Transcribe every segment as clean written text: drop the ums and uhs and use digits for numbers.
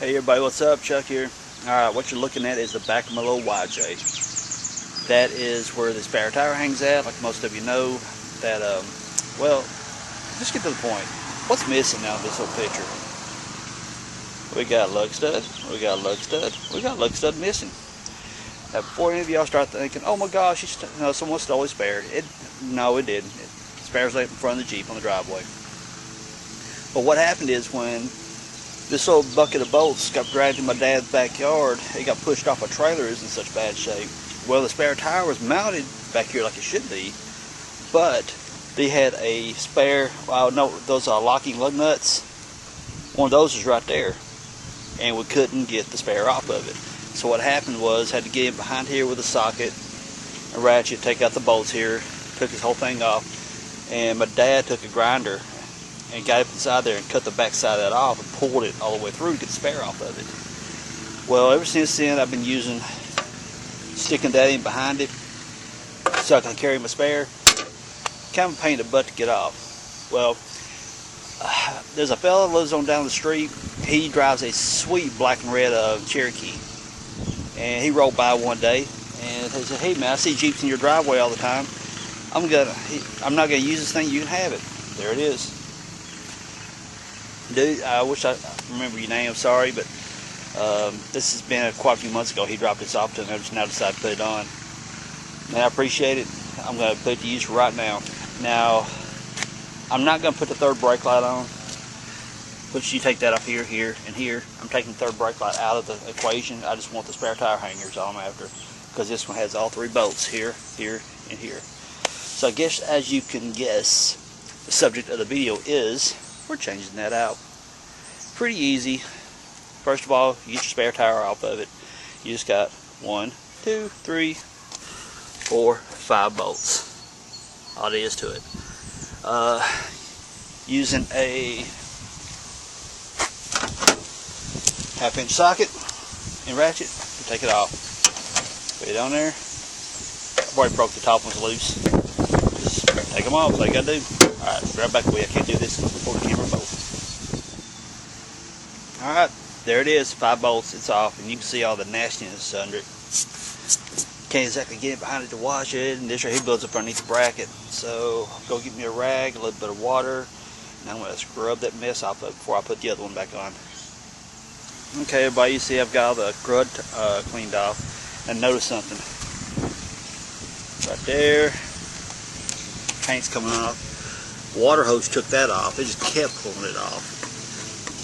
Hey everybody, what's up? Chuck here. Alright, what you're looking at is the back of my little YJ. That is where the spare tire hangs at, like most of you know. That, well, let's get to the point. What's missing now in this little picture? We got a lug stud, we got a lug stud, we got a lug stud missing. Now before any of y'all start thinking, oh my gosh, someone stole his spare. No, it didn't. The spare's left in front of the Jeep on the driveway. But what happened is when this little bucket of bolts got dragged in my dad's backyard, it got pushed off a trailer. It's in such bad shape. Well, the spare tire was mounted back here like it should be, but they had a spare, no, those locking lug nuts. One of those is right there, and we couldn't get the spare off of it. So what happened was, had to get in behind here with a socket, a ratchet, take out the bolts here, took this whole thing off, and my dad took a grinder and got up inside there and cut the back side of that off and pulled it all the way through to get the spare off of it. Well, ever since then I've been sticking that in behind it so I can carry my spare. Kind of a pain in the butt to get off. Well, there's a fella that lives on down the street. He drives a sweet black and red Cherokee, and he rolled by one day and he said, "Hey man, I see Jeeps in your driveway all the time. I'm not gonna use this thing. You can have it." There it is. Dude, I wish I remember your name, I'm sorry, but this has been quite a few months ago. He dropped this off to me, and I just now decided to put it on. Man, I appreciate it. I'm going to put it to use right now. Now, I'm not going to put the third brake light on. But you take that off here, here, and here. I'm taking the third brake light out of the equation. I just want the spare tire hangers all I'm after, because this one has all three bolts here, here, and here. So I guess, as you can guess, the subject of the video is we're changing that out. Pretty easy. First of all, you get your spare tire off of it. You just got 1, 2, 3, 4, 5 bolts. All there is to it. Using a 1/2-inch socket and ratchet to take it off. Put it on there. I've already broke the top ones loose. Just take them off. That's all you gotta do. Alright, grab back away. I can't do this before the camera bolt. Alright, there it is. 5 bolts. It's off, and you can see all the nastiness under it. Can't exactly get it behind it to wash it, and this right here builds up underneath the bracket. So, go get me a rag, a little bit of water, and I'm going to scrub that mess off of it before I put the other one back on. Okay, everybody, you see I've got all the crud cleaned off. And notice something. Right there. Paint's coming off. Water hose took that off. It just kept pulling it off.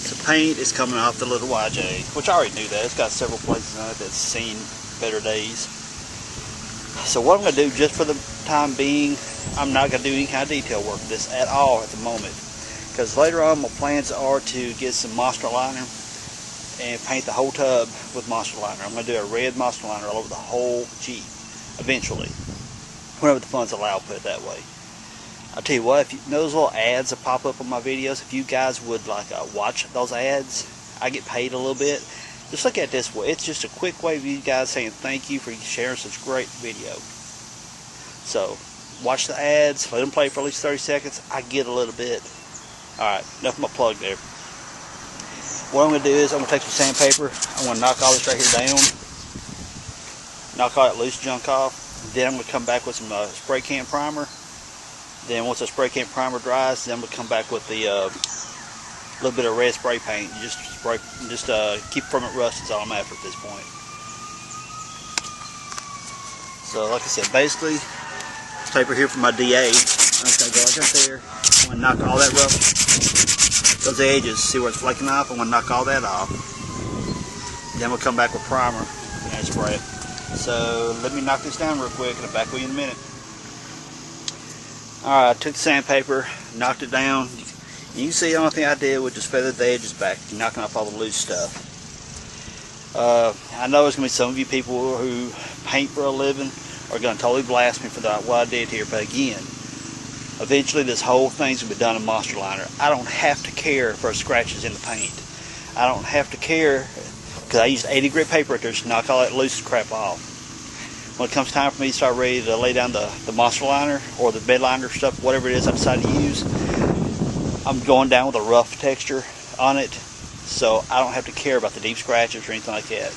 The paint is coming off the little YJ, which I already knew that. It's got several places on it that's seen better days. So what I'm going to do, just for the time being, I'm not going to do any kind of detail work with this at all at the moment. Because later on, my plans are to get some Monster Liner and paint the whole tub with Monster Liner. I'm going to do a red Monster Liner all over the whole Jeep, eventually. Whenever the funds allow, put it that way. I'll tell you what, if you know those little ads that pop up on my videos, if you guys would watch those ads, I get paid a little bit. Just look at it this way. It's just a quick way of you guys saying thank you for sharing such great video. So, watch the ads, let them play for at least 30 seconds. I get a little bit. Alright, enough of my plug there. What I'm going to do is I'm going to take some sandpaper. I'm going to knock all this right here down. Knock all that loose junk off. Then I'm going to come back with some spray can primer. Then once the spray can primer dries, then we'll come back with the little bit of red spray paint. You just keep from it rust is all I'm after at this point. So like I said, basically, paper here for my DA. I'm just gonna go like that there. I'm gonna knock all that rough, those edges. See where it's flaking off? I'm gonna knock all that off. Then we'll come back with primer and spray it. So let me knock this down real quick, and I'll back with you in a minute. Alright, I took the sandpaper, knocked it down. You can see the only thing I did was just feather the edges back, knocking off all the loose stuff. I know there's going to be some of you people who paint for a living are going to totally blast me for what I did here, but again, eventually this whole thing's going to be done in Monster Liner. I don't have to care for scratches in the paint. I don't have to care, because I used 80 grit paper to just knock all that loose crap off. When it comes time for me to start ready to lay down the Monster Liner or the bed liner stuff, whatever it is I decide to use, I'm going down with a rough texture on it so I don't have to care about the deep scratches or anything like that.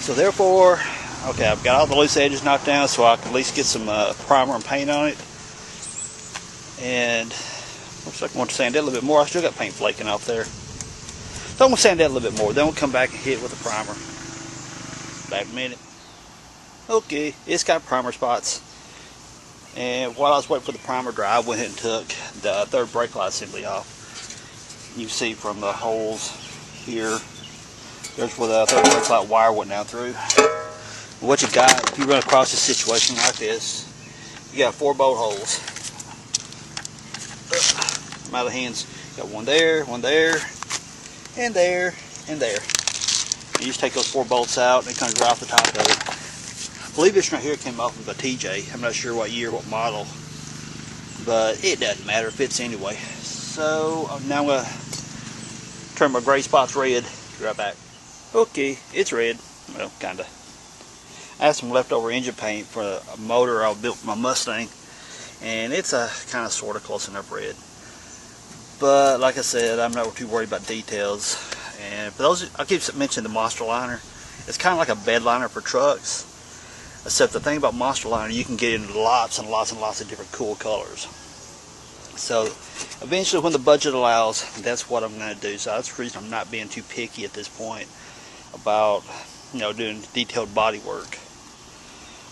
So therefore, okay, I've got all the loose edges knocked down, so I can at least get some primer and paint on it. And looks like I want to sand that a little bit more. I still got paint flaking off there. So I'm going to sand that a little bit more. Then we'll come back and hit it with a primer. Back in a minute. Okay, it's got primer spots. And while I was waiting for the primer to dry, I went ahead and took the third brake light assembly off. You can see from the holes here, there's where the third brake light wire went down through. What you got, if you run across a situation like this, you got 4 bolt holes. I'm out of hands. You got one there, and there, and there. You just take those 4 bolts out and it comes right off the top of it. I believe this right here came off of a TJ. I'm not sure what year, what model, but it doesn't matter, it fits anyway. So now I'm going to turn my gray spots red. Be right back. Okay, it's red. Well, kinda. I have some leftover engine paint for a motor I built for my Mustang, and it's a kind of sort of close enough red. But like I said, I'm not too worried about details. And for those, I keep mentioning the Monster Liner. It's kind of like a bed liner for trucks, except the thing about Monster Liner, you can get into lots and lots and lots of different cool colors. So eventually, when the budget allows, that's what I'm going to do. So that's the reason I'm not being too picky at this point about, you know, doing detailed body work.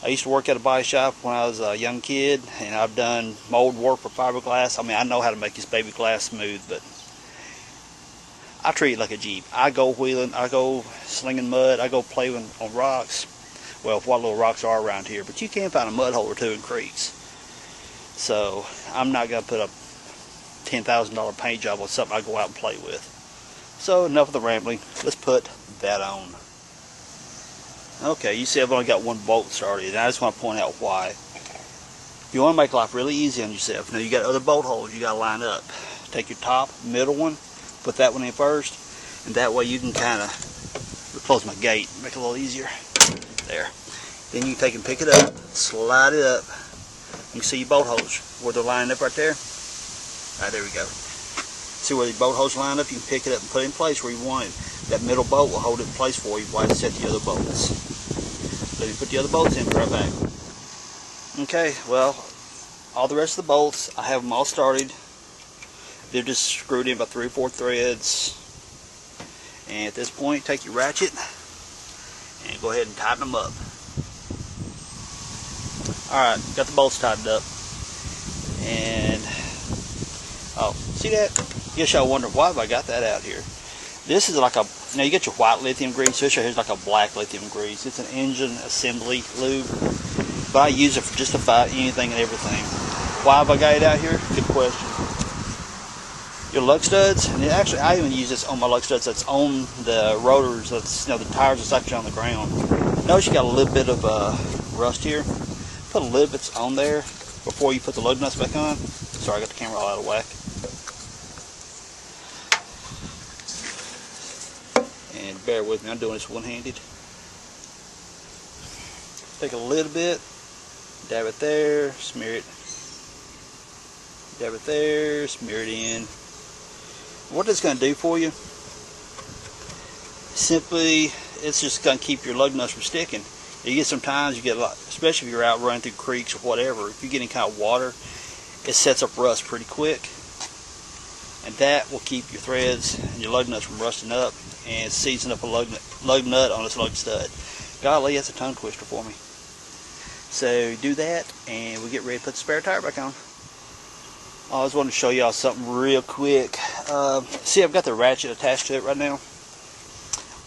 I used to work at a body shop when I was a young kid, and I've done mold work for fiberglass. I mean, I know how to make this baby glass smooth, but I treat it like a Jeep. I go wheeling, I go slinging mud, I go playing on rocks. Well, what little rocks are around here, but you can find a mud hole or two in creeks. So I'm not going to put a $10,000 paint job on something I go out and play with. So enough of the rambling. Let's put that on. Okay, you see I've only got 1 bolt started, and I just want to point out why. If you want to make life really easy on yourself, now you got other bolt holes you got to line up. Take your top, middle one, put that one in first, and that way you can kind of close my gate, make it a little easier. There. Then you can take and pick it up, slide it up. You can see your bolt holes where they're lining up right there. Alright, there we go. See where the bolt holes line up? You can pick it up and put it in place where you want it. That middle bolt will hold it in place for you while you set the other bolts. Let me put the other bolts in, be right back. Okay, well, all the rest of the bolts, I have them all started. They're just screwed in by 3 or 4 threads. And at this point, take your ratchet and go ahead and tighten them up. Alright, got the bolts tightened up. And, oh, see that? Guess y'all wonder why have I got that out here. This is like a, now you get your white lithium grease. This right here is like a black lithium grease. It's an engine assembly lube. But I use it for just about anything and everything. Why have I got it out here? Good question. Your lug studs, and actually I even use this on my lug studs that's on the rotors, that's, you know, the tires that's actually on the ground. Notice you got a little bit of rust here. Put a little bit on there before you put the lug nuts back on. Sorry, I got the camera all out of whack. And bear with me, I'm doing this one-handed. Take a little bit, dab it there, smear it. Dab it there, smear it in. What it's going to do for you, simply, it's just going to keep your lug nuts from sticking. You get sometimes, you get a lot, especially if you're out running through creeks or whatever, if you get any kind of water, it sets up rust pretty quick. And that will keep your threads and your lug nuts from rusting up and season up a lug nut on this lug stud. Golly, that's a tongue twister for me. So do that, and we get ready to put the spare tire back on. I just wanted to show y'all something real quick. See, I've got the ratchet attached to it right now.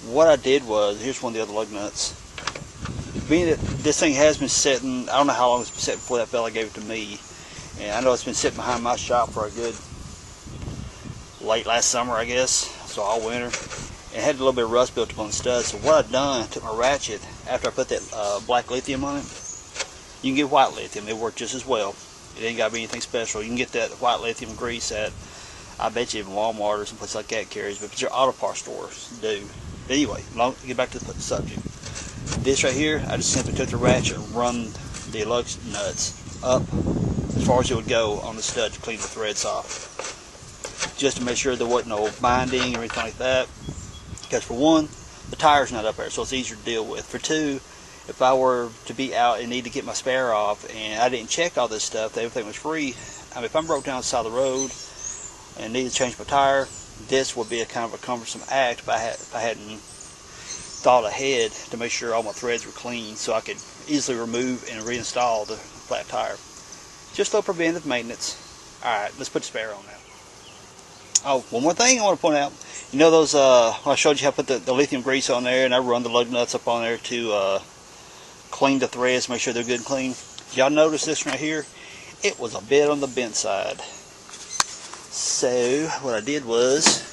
What I did was, here's one of the other lug nuts. Being that this thing has been sitting, I don't know how long it's been sitting before that fella gave it to me. And I know it's been sitting behind my shop for a good late last summer, I guess, so all winter. It had a little bit of rust built up on the stud. So what I've done, I took my ratchet, after I put that black lithium on it, you can get white lithium, it worked just as well. It ain't got to be anything special. You can get that white lithium grease at, I bet you even Walmart or some place like that carries, but your auto parts stores do. But anyway, get back to the subject. This right here, I just simply took the ratchet and run the lug nuts up as far as it would go on the stud to clean the threads off. just to make sure there wasn't no binding or anything like that. Because for one, the tire's not up there, so it's easier to deal with. For two, if I were to be out and need to get my spare off and I didn't check all this stuff, that everything was free, I mean, if I'm broke down the side of the road and need to change my tire, this would be a kind of a cumbersome act if I hadn't thought ahead to make sure all my threads were clean so I could easily remove and reinstall the flat tire. Just a little preventive maintenance. Alright, let's put the spare on now. Oh, one more thing I want to point out. You know those, when I showed you how to put the lithium grease on there and I run the lug nuts up on there to clean the threads, make sure they're good and clean. Y'all notice this right here? It was a bit on the bent side. So what I did was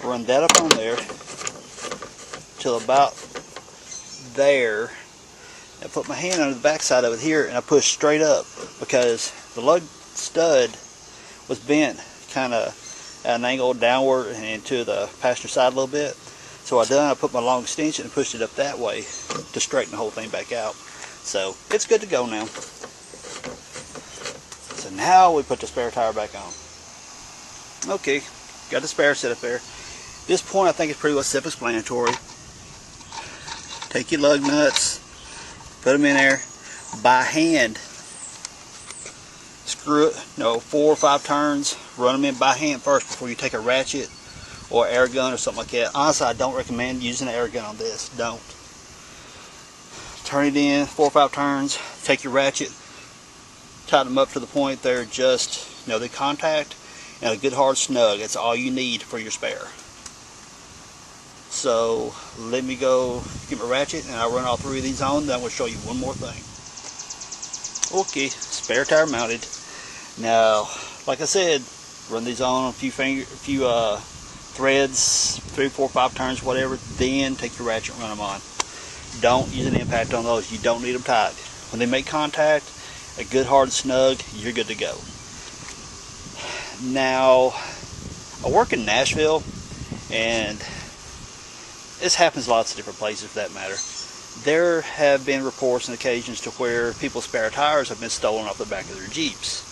run that up on there till about there. I put my hand on the back side of it here and I pushed straight up because the lug stud was bent kind of at an angle downward and into the passenger side a little bit. So I put my long extension and pushed it up that way to straighten the whole thing back out. So it's good to go now. So now we put the spare tire back on. Okay, got the spare set up there. At this point I think it's pretty well self-explanatory. Take your lug nuts, put them in there by hand. Screw it, 4 or 5 turns, run them in by hand first before you take a ratchet or air gun or something like that. Honestly, I don't recommend using an air gun on this. Don't. Turn it in 4 or 5 turns, take your ratchet, tighten them up to the point they're just, they contact, and a good hard snug. That's all you need for your spare. So let me go get my ratchet and I'll run all 3 of these on. Then I'm going to show you one more thing. Okay, spare tire mounted. Now, like I said, run these on a few threads, 3, 4, 5 turns, whatever. Then take your ratchet and run them on. Don't use an impact on those. You don't need them tight. When they make contact, a good hard snug, you're good to go. Now, I work in Nashville, and this happens lots of different places for that matter. There have been reports and occasions to where people's spare tires have been stolen off the back of their Jeeps.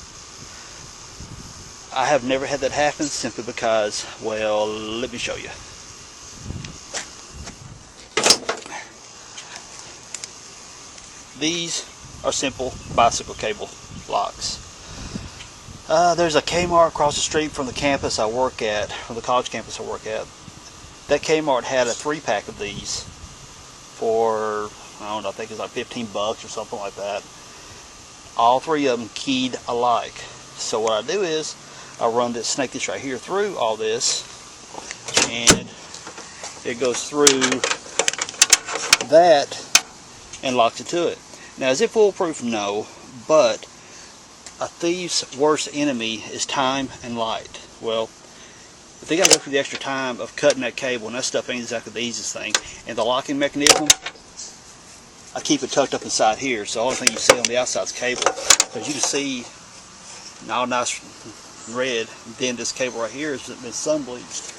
I have never had that happen simply because, well, let me show you. These are simple bicycle cable locks. There's a Kmart across the street from the campus I work at, from the college campus I work at. That Kmart had a 3-pack of these for, I don't know, I think it was like $15 or something like that. All 3 of them keyed alike. So what I do is I snake this right here through all this, and it goes through that and locks it to it. Now, is it foolproof? No, but a thief's worst enemy is time and light. Well, if they got to go through the extra time of cutting that cable, and that stuff ain't exactly the easiest thing, and the locking mechanism, I keep it tucked up inside here, so the only thing you see on the outside is cable. Because you can see, all nice red, and then this cable right here has been sun bleached.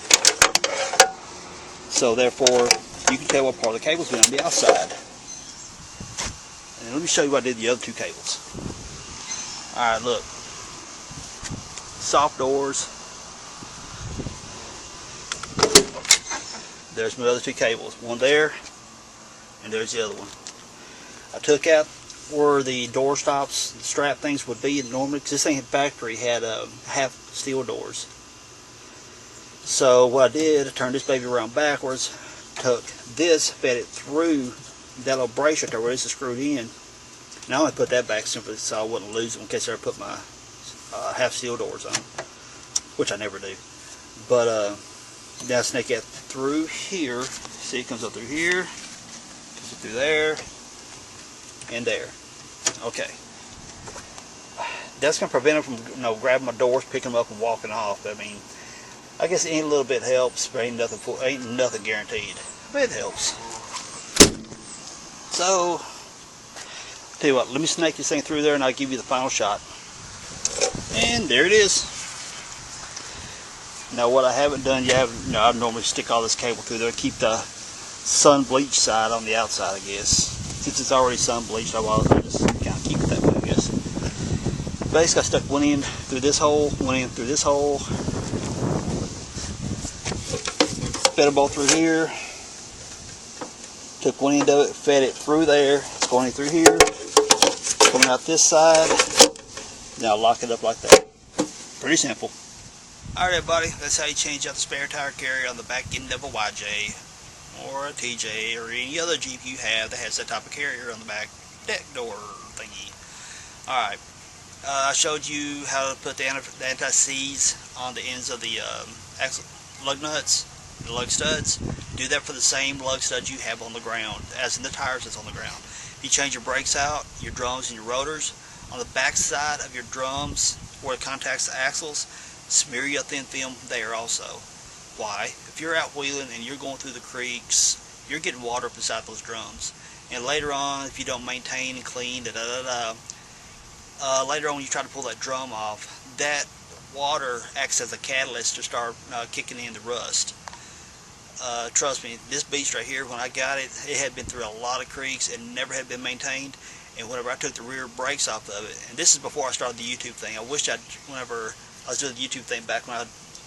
So therefore, you can tell what part of the cable's been on the outside. And let me show you what I did with the other 2 cables. Alright, look. Soft doors. There's my other 2 cables. One there, and there's the other one. I took out where the door stops, the strap things would be normally, because this thing in factory had half steel doors. So what I did, I turned this baby around backwards, took this, fed it through that little brace right there where this is screwed in. And I only put that back simply so I wouldn't lose it in case I ever put my half steel doors on, which I never do. But now snake it through here. See, it comes up through here, comes up through there, and there. Okay. That's going to prevent them from, grabbing my doors, picking them up, and walking off. I mean, I guess any little bit helps, but ain't nothing guaranteed. But it helps. So, tell you what, let me snake this thing through there, and I'll give you the final shot. And there it is. Now, what I haven't done yet, I normally stick all this cable through there, keep the sun bleached side on the outside, I guess. Since it's already sun bleached, I'll just kind of keep it that way, I guess. basically I stuck one end through this hole, one end through this hole. Fed a bolt through here. Took one end of it, fed it through there. It's going through here. Coming out this side. Now lock it up like that. Pretty simple. Alright everybody, that's how you change out the spare tire carrier on the back end of a YJ or a TJ or any other Jeep you have that has that type of carrier on the back deck door thingy. Alright, I showed you how to put the anti-seize on the ends of the axle lug nuts, the lug studs. Do that for the same lug studs you have on the ground as in the tires that's on the ground. If you change your brakes out, your drums and your rotors, on the back side of your drums where it contacts the axles, smear your thin film there also. Why? If you're out wheeling and you're going through the creeks, you're getting water up inside those drums. And later on, if you don't maintain and clean, later on when you try to pull that drum off, that water acts as a catalyst to start kicking in the rust. Trust me, this beast right here, when I got it, it had been through a lot of creeks and never had been maintained. And whenever I took the rear brakes off of it, and this is before I started the YouTube thing, I wished whenever I was doing the YouTube thing back when I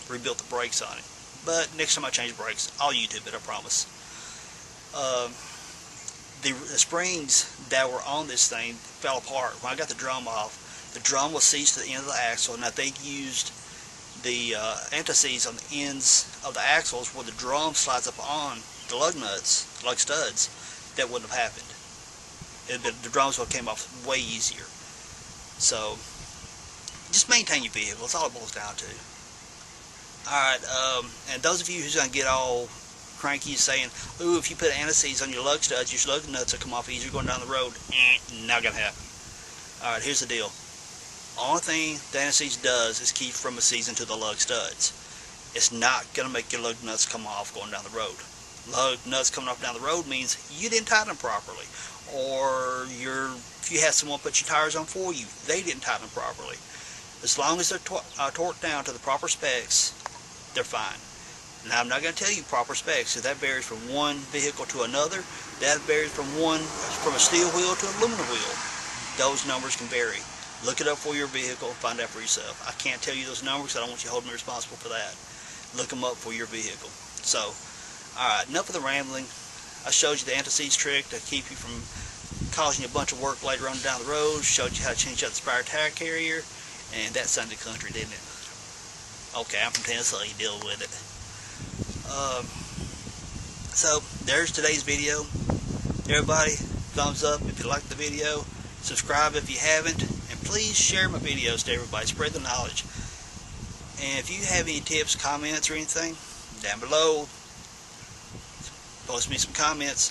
rebuilt the brakes on it. But next time I change brakes, I'll YouTube it, I promise. The springs that were on this thing fell apart. When I got the drum off, the drum was seized to the end of the axle, and if they used the anti-seize on the ends of the axles where the drum slides up on the lug nuts, lug studs, that wouldn't have happened. The drums would have came off way easier. So, just maintain your vehicle. That's all it boils down to. Alright, and those of you who's going to get all cranky saying, ooh, if you put anti-seize on your lug studs, your lug nuts will come off easier going down the road. Not going to happen. Alright, here's the deal. Only thing the anti-seize does is keep from a seizing to the lug studs. It's not going to make your lug nuts come off going down the road. Lug nuts coming off down the road means you didn't tighten them properly. Or if you had someone put your tires on for you, they didn't tighten them properly. As long as they're torqued down to the proper specs, they're fine. Now, I'm not going to tell you proper specs, because that varies from one vehicle to another. That varies from a steel wheel to an aluminum wheel. Those numbers can vary. Look it up for your vehicle and find out for yourself. I can't tell you those numbers, I don't want you to hold me responsible for that. Look them up for your vehicle. So, alright, enough of the rambling. I showed you the anti-seize trick to keep you from causing you a bunch of work later on down the road. Showed you how to change out the spare tire carrier. And that sounded country, didn't it? Okay, I'm from Tennessee, deal with it. So, there's today's video. Everybody, thumbs up if you liked the video. Subscribe if you haven't. And please share my videos to everybody. Spread the knowledge. And if you have any tips, comments, or anything, down below, post me some comments.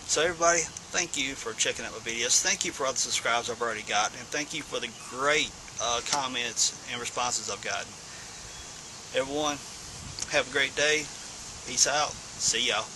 So everybody, thank you for checking out my videos. Thank you for all the subscribes I've already gotten. And thank you for the great comments and responses I've gotten. Everyone, have a great day. Peace out. See y'all.